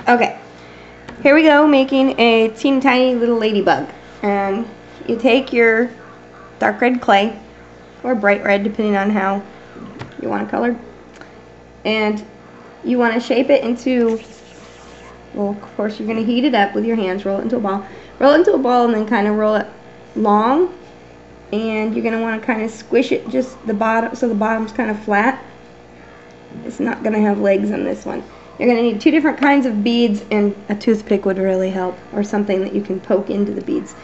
Okay, here we go, making a teeny tiny little ladybug. And you take your dark red clay, or bright red, depending on how you want it colored, and you want to shape it into, well, of course you're going to heat it up with your hands, roll it into a ball. Roll it into a ball and then kind of roll it long, and you're going to want to kind of squish it just the bottom, so the bottom's kind of flat. It's not going to have legs on this one. You're going to need 2 different kinds of beads, and a toothpick would really help, or something that you can poke into the beads.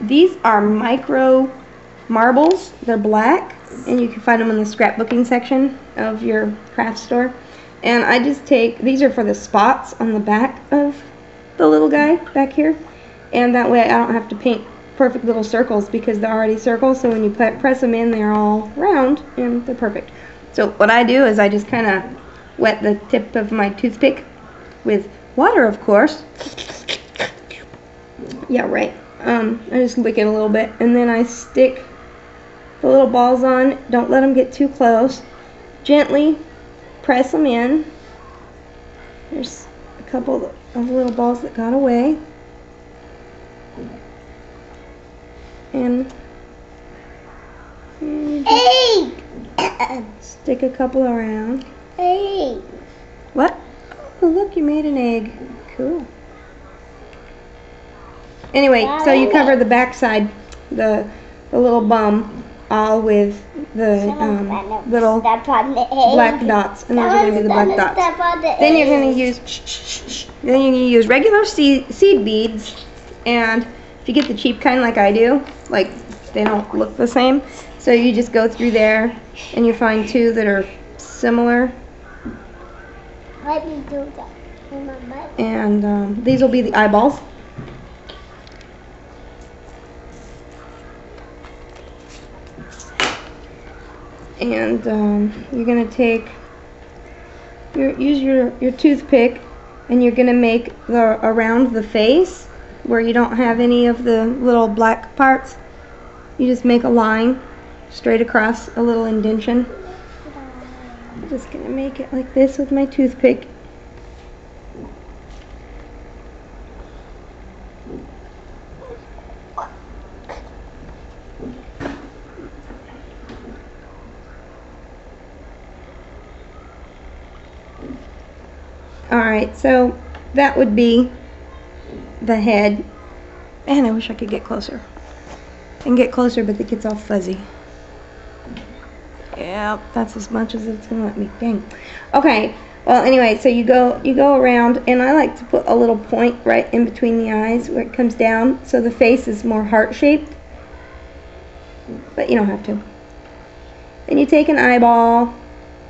These are micro marbles. They're black, and you can find them in the scrapbooking section of your craft store. And I just take, these are for the spots on the back of the little guy back here, and that way I don't have to paint perfect little circles because they're already circles, so when you press them in, they're all round and they're perfect. So what I do is I just kind of wet the tip of my toothpick with water, of course. Yeah, right. I just lick it a little bit, and then I stick the little balls on. Don't let them get too close. Gently press them in. There's a couple of little balls that got away. And stick a couple around. Egg. What? Oh, look, you made an egg. Cool. Anyway, so you cover the back side, the little bum, all with the little black dots, and those are going to be the black dots. Then you're going to use regular seed beads, and if you get the cheap kind like I do, like they don't look the same, so you just go through there and you find 2 that are similar. Let me do that. And these will be the eyeballs. And you're going to take, use your toothpick, and you're going to make around the face where you don't have any of the little black parts. You just make a line straight across, a little indentation. I'm just going to make it like this with my toothpick. Alright, so that would be the head. Man, I wish I could get closer. I can get closer, but it gets all fuzzy. Yep, that's as much as it's gonna let me. Dang. Okay. Well, anyway, so you go around, and I like to put a little point right in between the eyes where it comes down, so the face is more heart-shaped. But you don't have to. Then you take an eyeball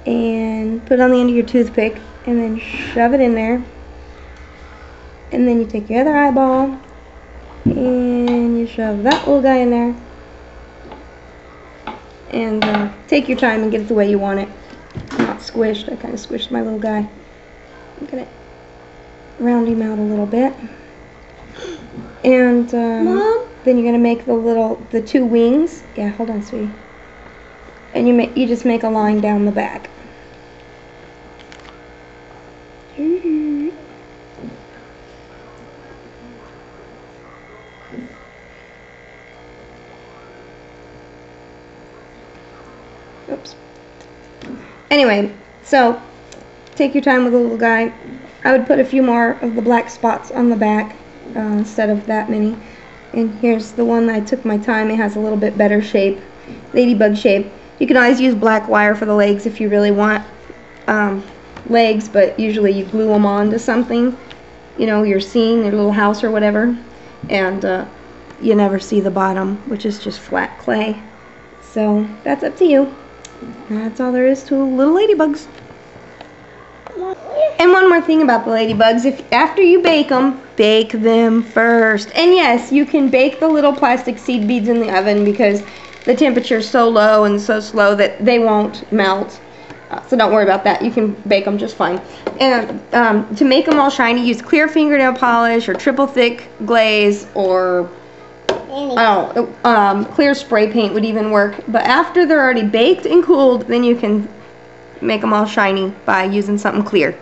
and put it on the end of your toothpick, and then shove it in there. And then you take your other eyeball and you shove that little guy in there. And take your time and get it the way you want it. Not squished. I kind of squished my little guy. I'm going to round him out a little bit. And then you're going to make the 2 wings. Yeah, hold on, sweetie. And you just make a line down the back. Oops. Anyway, so take your time with the little guy. I would put a few more of the black spots on the back instead of that many. And here's the one that I took my time. It has a little bit better shape, ladybug shape. You can always use black wire for the legs if you really want legs, but usually you glue them onto something. You know, you're seeing their little house or whatever, and you never see the bottom, which is just flat clay. So that's up to you. That's all there is to little ladybugs. And one more thing about the ladybugs, if after you bake them first. And yes, you can bake the little plastic seed beads in the oven because the temperature is so low and so slow that they won't melt. So don't worry about that. You can bake them just fine. And to make them all shiny, use clear fingernail polish or triple thick glaze, or clear spray paint would even work. But after they're already baked and cooled, then you can make them all shiny by using something clear.